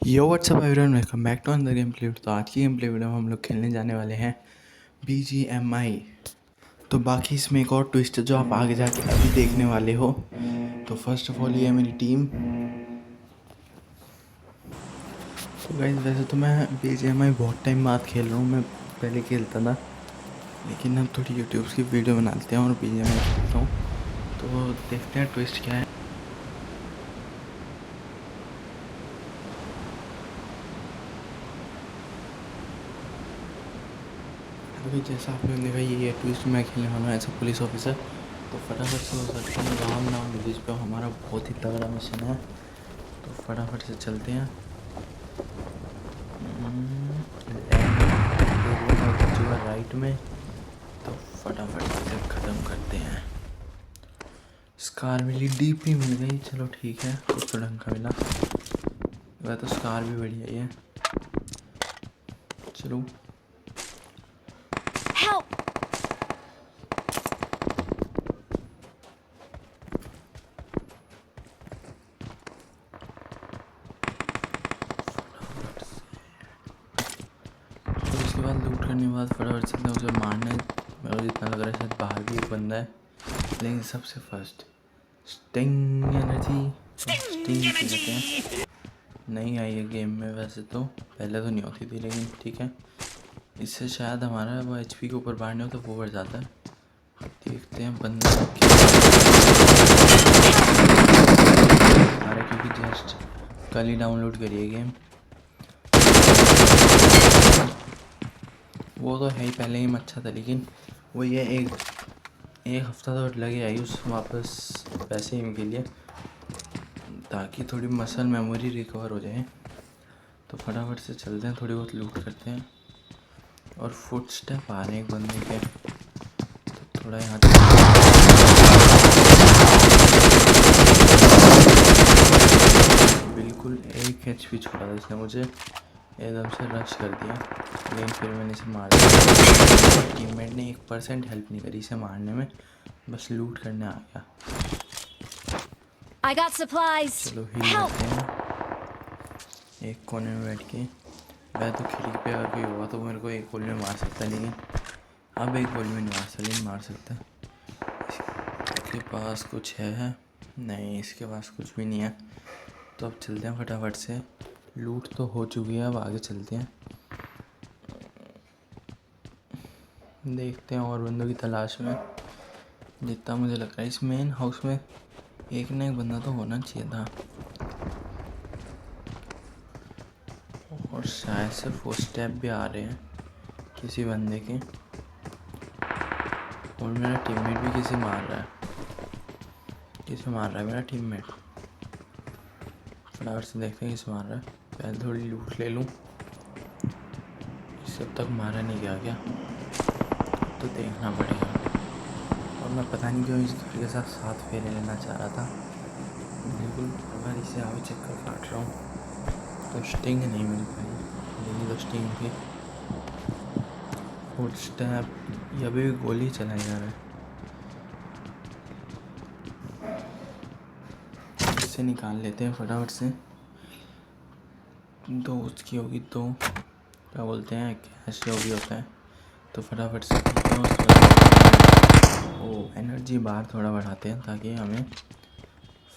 Yo what's up everyone, welcome back to another game play video. तो आज की game play video में हम लोग खेलने जाने वाले हैं BGMI। तो बाकी इसमें एक और ट्विस्ट है जो आप आगे जाके अभी देखने वाले हो। तो फर्स्ट ऑफ ऑल ये है मेरी टीम। तो गाइस वैसे तो मैं BGMI बहुत टाइम बाद खेल रहा हूँ। मैं पहले खेलता था, लेकिन अब थोड़ी यूट्यूब की वीडियो बनाते हैं और BGMI खेलता हूँ। तो देखते हैं ट्विस्ट क्या है। अभी जैसा आपने देखा ये ट्विस्ट मैं खेलने वाला हूँ एज अ पुलिस ऑफिसर। तो फटाफट से हो सकता है राम नाम विलेज पे हमारा बहुत ही तगड़ा मिशन है। तो फटाफट से चलते हैं। राइट में, तो फटाफट से ख़त्म करते हैं। स्कार मिली, डीपी मिल गई, चलो ठीक है, कुछ तो ढंग का मिला। वह तो स्कार भी बढ़िया ही है। चलो उसके बाद लूट करने के बाद फटाफट से उसे मारना है। मेरे को जितना लग रहा है शायद बाहर भी एक बंदा है, लेकिन सबसे फर्स्ट स्टिंग एनर्जी कहते हैं। नहीं आई है गेम में, वैसे तो पहले तो नहीं होती थी, लेकिन ठीक है। इससे शायद हमारा वो HP के ऊपर बाढ़ने हो तो वो बढ़ जाता है। देखते हैं बंदा क्योंकि जस्ट कल ही डाउनलोड करिए गेम। वो तो है ही, पहले ही अच्छा था, लेकिन वो ये एक हफ्ता तो लगे आई उस वापस पैसे के लिए, ताकि थोड़ी मसल मेमोरी रिकवर हो जाए। तो फटाफट से चलते हैं, थोड़ी बहुत लूट करते हैं। और फुट स्टेप आ रहे हैं एक बंदे के, तो थोड़ा यहाँ बिल्कुल एक HP छोड़ा था इसने, मुझे एकदम से रश कर दिया, लेकिन फिर मैंने इसे मार दिया। टीममेट ने 1% हेल्प नहीं करी इसे मारने में, बस लूट करने आ गया। I got supplies. चलो ही करते हैं एक कोने में बैठ के। वह तो खिड़की पे अगर कोई हुआ तो मेरे को एक गोली में मार सकता है, लेकिन अब एक गोली में नहीं मार सकता, लेकिन मार सकता है। इसके पास कुछ है? नहीं, इसके पास कुछ भी नहीं है। तो अब चलते हैं फटाफट से, लूट तो हो चुकी है, अब आगे चलते हैं। देखते हैं और बंदों की तलाश में। जितना मुझे लग रहा है इस मेन हाउस में एक ना एक बंदा तो होना चाहिए था, और शायद से फुट स्टेप भी आ रहे हैं किसी बंदे के, और मेरा टीममेट भी किसे मार रहा है मेरा टीममेट। फटाफट से देखते हैं किसे मार रहा है। पहले थोड़ी लूट ले लूँ, इससे अब तक मारा नहीं गया क्या, तो देखना पड़ेगा। और मैं पता नहीं क्यों इस घर के साथ 7 फेरे लेना चाह रहा था, बिल्कुल अगर इसे आगे चक्कर काट रहा हूँ तो स्टिंग नहीं मिल पाई, लेकिन तो स्टिंग थी। फुट स्टेप, ये अभी भी गोली चलाई जा रहा है। इससे निकाल लेते हैं फटाफट से। दो उसकी होगी, तो क्या बोलते हैं, कैश जो भी होता है। तो फटाफट से ओ एनर्जी बार थोड़ा बढ़ाते हैं, ताकि हमें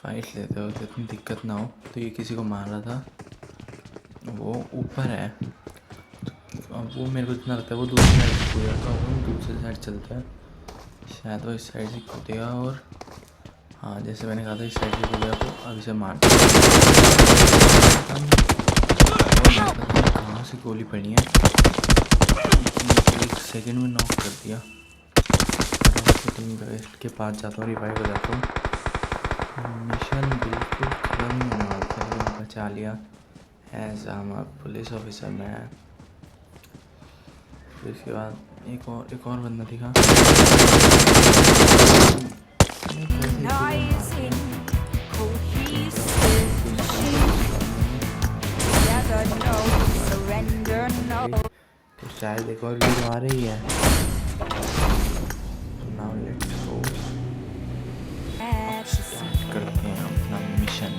फाइट लेते हो तो इतनी दिक्कत ना हो। तो ये किसी को मार रहा था, वो ऊपर है। तो अब वो मेरे को इतना लगता है वो दूसरी साइड से कूदेगा, तो हम दूसरी साइड चलते हैं। शायद वो इस साइड से कूदेगा, और हाँ जैसे मैंने कहा था इस साइड से कूदेगा, तो अब इसे मार कहाँ से गोली पड़ी है, एक सेकंड में नॉक कर दिया। के पास जाता हूँ, रिवाइव हो जाता हूँ। मिशन बिल्कुल खत्म नहीं होने वाला था, लेकिन बचा लिया as I am a police officer मैं। फिर इसके बाद एक और बंदा दिखा। तो शायद एक और वीडियो आ रही है। नाउ लेट्स गो, स्टार्ट करते हैं अपना mission.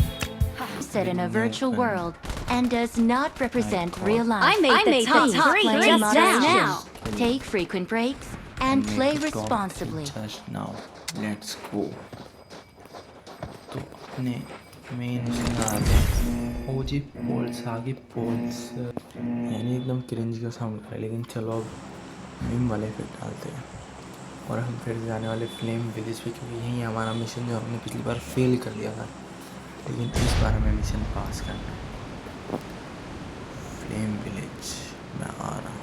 set in a virtual world and does not represent God. real life. I made the top Please three play in just moderation. now. Take frequent breaks and play responsibly. Just now, let's go. तो अपने main से आगे ओजी poles आगे poles यानी एकदम cringe का sound है, लेकिन चलो अब मीम वाले फिर डालते हैं और हम फिर जाने वाले फ्लेम विलेज पे, क्योंकि यही हमारा मिशन जो हमने पिछली बार फेल कर दिया था, लेकिन इस बार हमें मिशन पास करना है। फ्लेम विलेज मैं आ रहा हूँ।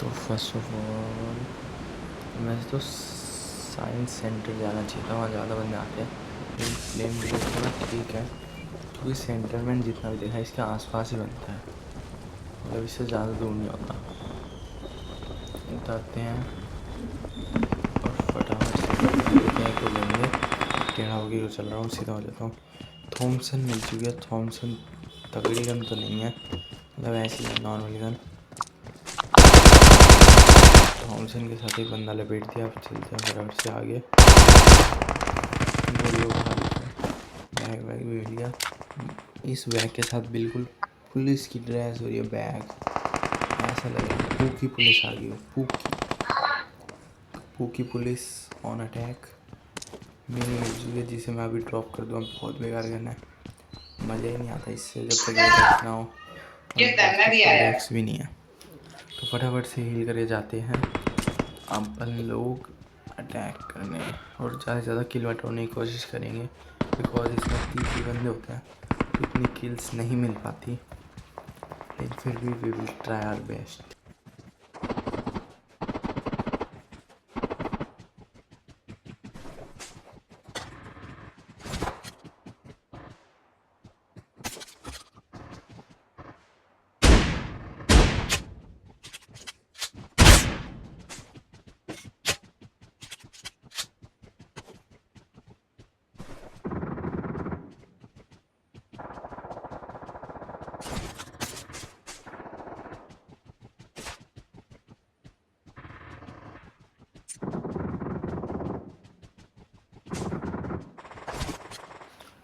तो फर्स्ट ऑफ ऑल वैसे तो साइंस सेंटर जाना चाहिए था, वहाँ ज़्यादा बंदे आते हैं, लेकिन फ्लेम विलेज थोड़ा ठीक है क्योंकि सेंटरमेंट जितना भी देखा इसके आसपास ही बनता है, मतलब इससे ज़्यादा दूर नहीं होता। उतारते हैं और फटाफट से लेते हैं को लेंगे। टेढ़ा होगी जो चल रहा हूँ, सीधा हो जाता हूँ। थॉमसन मिल चुकी है। थॉमसन तगड़ी गन तो नहीं है, मतलब ऐसी है नॉर्मल गन। थॉमसन के साथ एक बंदा लपेट दिया। अब चलते हैं फटाफट से आगे। गोली उठा लेते हैं। बैग वैग भी मिल गया। इस बैग के साथ बिल्कुल पुलिस की ड्रेस और ये बैग ऐसा लगे पूकी पुलिस आ गई हो। Pookie police on attack. मेरी मिल चुकी है जिसे मैं अभी ड्रॉप कर दूँ। बहुत बेकार करना है, मज़ा ही नहीं आता इससे जब तक ये ना हो। बैग्स भी नहीं है तो फटाफट से हील करके जाते हैं अपन लोग अटैक करने और ज़्यादा से ज़्यादा किल बटोरने की कोशिश करेंगे, बिकॉज इसमें 30 बंदे होते हैं तो इतनी किल्स नहीं मिल पाती, लेकिन फिर भी we will try our best.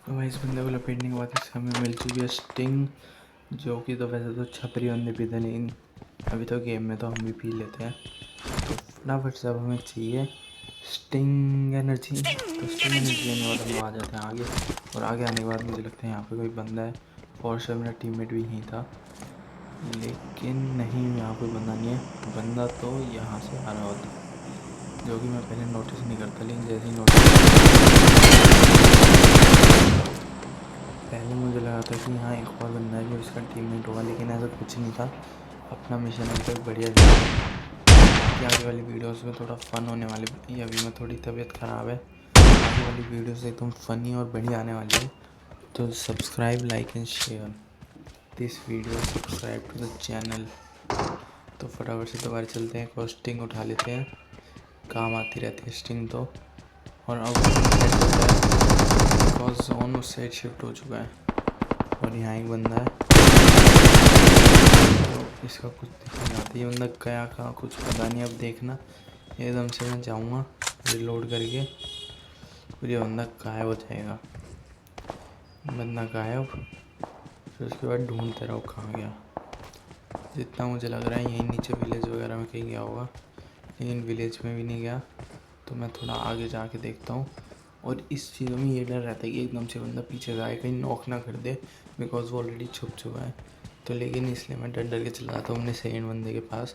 तो इस बंदे को लपेटने के बाद इससे हमें मिल चुकी है स्टिंग, जो कि तो वैसे तो छपरी बंदे पीते, लेकिन अभी तो गेम में तो हम भी पी लेते हैं। तो फटाफट से अब हमें चाहिए स्टिंग एनर्जी। तो स्टिंग एनर्जी लेने के बाद हम आ जाते हैं आगे, और आगे आने के बाद मुझे लगता है यहाँ पे कोई बंदा है, और शायद मेरा टीममेट भी यहीं था, लेकिन नहीं यहाँ कोई बंदा नहीं है। बंदा तो यहाँ से आ रहा होता, जो कि मैं पहले नोटिस नहीं करता, लेकिन जैसे ही पहले मुझे लगा था कि यहाँ एक और बंदा है जो इसका टीममेट होगा, लेकिन ऐसा कुछ नहीं था। अपना मिशन अभी तक बढ़िया गया। आगे वाली वीडियोस में थोड़ा फ़न होने वाली, अभी मैं थोड़ी तबीयत ख़राब है, आगे वाली वीडियोस एकदम फ़नी और बढ़िया आने वाली है। तो subscribe, like and share this video, subscribe to the channel. तो फटाफट से दोबारा चलते हैं, और स्टिंग उठा लेते हैं, काम आती रहती है स्टिंग तो। और अब बिकॉज जोन उस साइड शिफ्ट हो चुका है, और यहाँ एक बंदा है तो इसका कुछ दिख नहीं आता। ये बंदा गया कहाँ कुछ पता नहीं। अब देखना एकदम से मैं जाऊँगा रिलोड करके, फिर ये बंदा गायब हो जाएगा। बंदा गायब, फिर उसके बाद ढूंढते रहो कहाँ गया। जितना मुझे लग रहा है यहीं नीचे विलेज वगैरह में कहीं गया होगा, लेकिन विलेज में भी नहीं गया। तो मैं थोड़ा आगे जाके देखता हूँ। और इस चीज़ों में ये डर रहता है कि एकदम से बंदा पीछे से आए, कहीं नॉक ना कर दे, बिकॉज वो ऑलरेडी छुप चुका है। तो लेकिन इसलिए मैं डर डर के चला जाता हूँ अपने सेकंड बंदे के पास।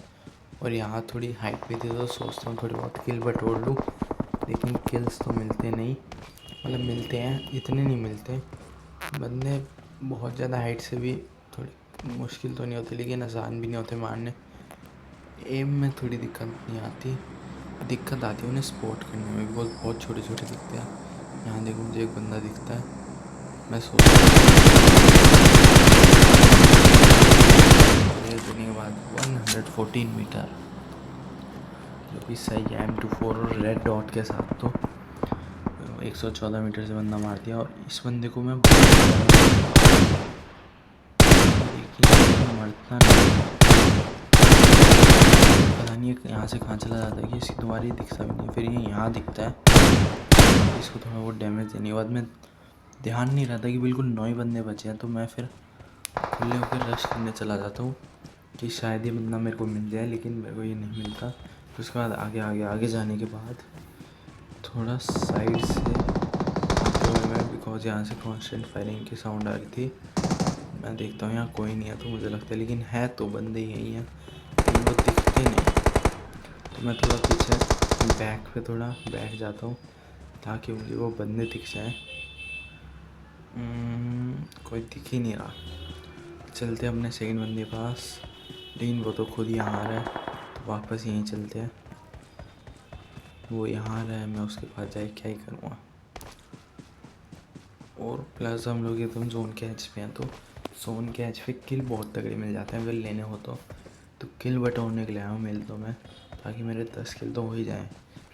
और यहाँ थोड़ी हाइट पे थी तो सोचता हूँ थोड़ी बहुत किल बटोर लूँ, लेकिन किल्स तो मिलते नहीं, मतलब मिलते हैं, इतने नहीं मिलते। बंदे बहुत ज़्यादा हाइट से भी थोड़ी मुश्किल तो नहीं होती, लेकिन आसान भी नहीं होते मारने। एम में थोड़ी दिक्कत नहीं आती, दिक्कत आती है उन्हें स्पॉट करने में, बिकॉज बहुत छोटे छोटे दिखते हैं। यहाँ देखो मुझे एक बंदा दिखता है, मैं सोचता देने के बाद 114 मीटर, जो कि सही है M24 और रेड डॉट के साथ। तो 114 मीटर से बंदा मार दिया, और इस बंदे को मैं मरता नहीं, पता नहीं यहाँ से कहाँ चला जाता है कि इसकी तुम्हारी दिखता भी नहीं, फिर ये यहाँ दिखता है। इसको थोड़ा बहुत डैमेज देने के बाद मैं ध्यान नहीं रहता कि बिल्कुल 9 ही बंदे बचे हैं, तो मैं फिर खुले होकर रश करने चला जाता हूँ कि शायद ये बंदा मेरे को मिल जाए, लेकिन मेरे को ये नहीं मिलता। फिर उसके बाद आगे आगे आगे जाने के बाद थोड़ा साइड से आते हुए मैं, बिकॉज यहाँ से कॉन्स्टेंट फायरिंग की साउंड आ रही थी, मैं देखता हूँ यहाँ कोई नहीं है, तो मुझे लगता है लेकिन है तो बंदे यही हैं, लेकिन वो दिखते नहीं। तो मैं थोड़ा पीछे बैक पे थोड़ा बैठ जाता हूँ ताकि मुझे वो बंदे दिख जाएँ। कोई दिख ही नहीं रहा। चलते अपने सेकंड बंदे के पास, लेकिन वो तो खुद यहाँ आ रहा है, तो वापस यहीं चलते हैं। वो यहाँ आ रहा है, मैं उसके पास जाए क्या ही करूँगा। और प्लस हम लोग एकदम जोन के एज पे हैं, तो जोन के एज पे किल बहुत तगड़े मिल जाते हैं अगर लेने हो तो किल बटोरने के लिए आया हूँ मिल तो मैं, ताकि मेरे 10 किल तो हो ही जाएँ।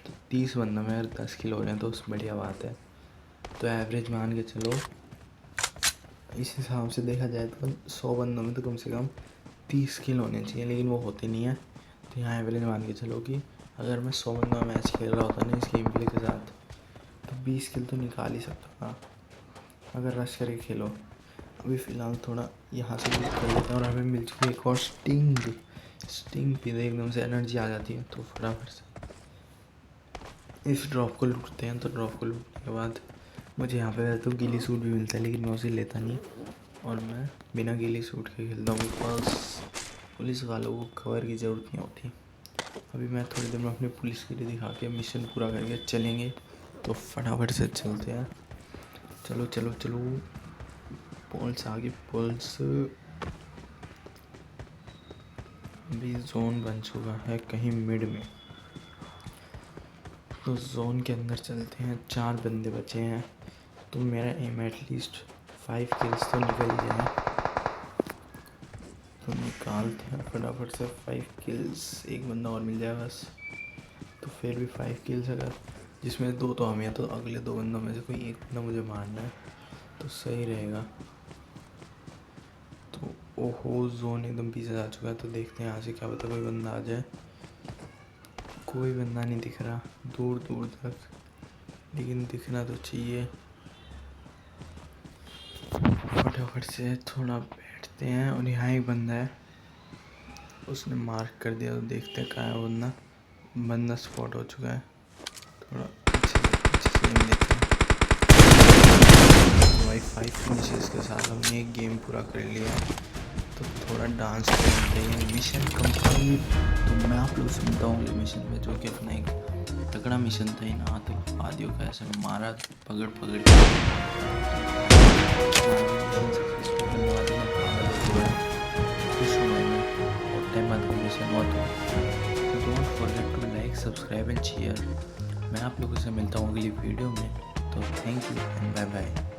तो 30 बंदा में अगर 10 किल हो रहे हैं तो बढ़िया बात है। तो एवरेज मान के चलो, इस हिसाब से देखा जाए तो 100 बंदों में तो कम से कम 30 किल होने चाहिए, लेकिन वो होते नहीं है। तो यहाँ एवरेज मान के चलो कि अगर मैं 100 बंदा मैच खेल रहा होता ना इस गेम प्ले के साथ, तो 20 किल तो निकाल ही सकता था अगर रश करके खेलो। अभी फ़िलहाल थोड़ा यहाँ से लूट कर लेते हैं, और हमें मिल चुकी है एक और स्टिंग पी दे, एकदम से एनर्जी आ जाती है। तो फटाफट से इस ड्रॉप को लूटते हैं। तो ड्रॉप को लूटने के बाद मुझे यहाँ पे तो गीली सूट भी मिलता है, लेकिन मैं उसे लेता नहीं, और मैं बिना गीली सूट के खेलता हूँ, बिकॉज पुलिस वालों को कवर की ज़रूरत नहीं होती। अभी मैं थोड़ी देर में अपनी पुलिस के लिए दिखा के मिशन पूरा करके चलेंगे। तो फटाफट से चलते हैं, चलो चलो चलो, पुल्स आगे पुल्स। अभी जोन बन चुका है कहीं मिड में, तो जोन के अंदर चलते हैं। 4 बंदे बचे हैं, तो मेरा एम एटलीस्ट 5 किल्स तो निकल ही जाए। तो निकालते हैं फटाफट से 5 किल्स, एक बंदा और मिल जाए बस। तो फिर भी 5 किल्स, अगर जिसमें 2 तो हमें हैं, तो अगले 2 बंदों में से कोई एक बंदा मुझे मारना है तो सही रहेगा। तो ओहो, जोन एकदम पीछे जा चुका है, तो देखते हैं यहाँ से क्या पता कोई बंदा आ जाए। कोई बंदा नहीं दिख रहा दूर दूर तक, लेकिन दिखना तो चाहिए। फटाफट से थोड़ा बैठते हैं, और यहाँ एक बंदा है, उसने मार्क कर दिया, तो देखते हैं कहाँ है बंदा। बंदा स्पॉट हो चुका है, थोड़ा पीछे से देखते हैं। तो भाई 5 फिनिशेस के साथ हमने एक गेम पूरा कर लिया, तो थोड़ा डांस करते हैं। Mission complete. तो मैं आप लोग से मिलता हूँ अगले मिशन में, जो कि अपना एक तगड़ा मिशन था। इन आतंकवादियों का ऐसे मारा पकड़ पकड़ के, खुश हूँ मैं, और टाइम बाद मिशन हुआ। तो don't forget to like, subscribe and share. मैं आप लोगों से मिलता हूँ अगली वीडियो में। तो thank you and bye bye.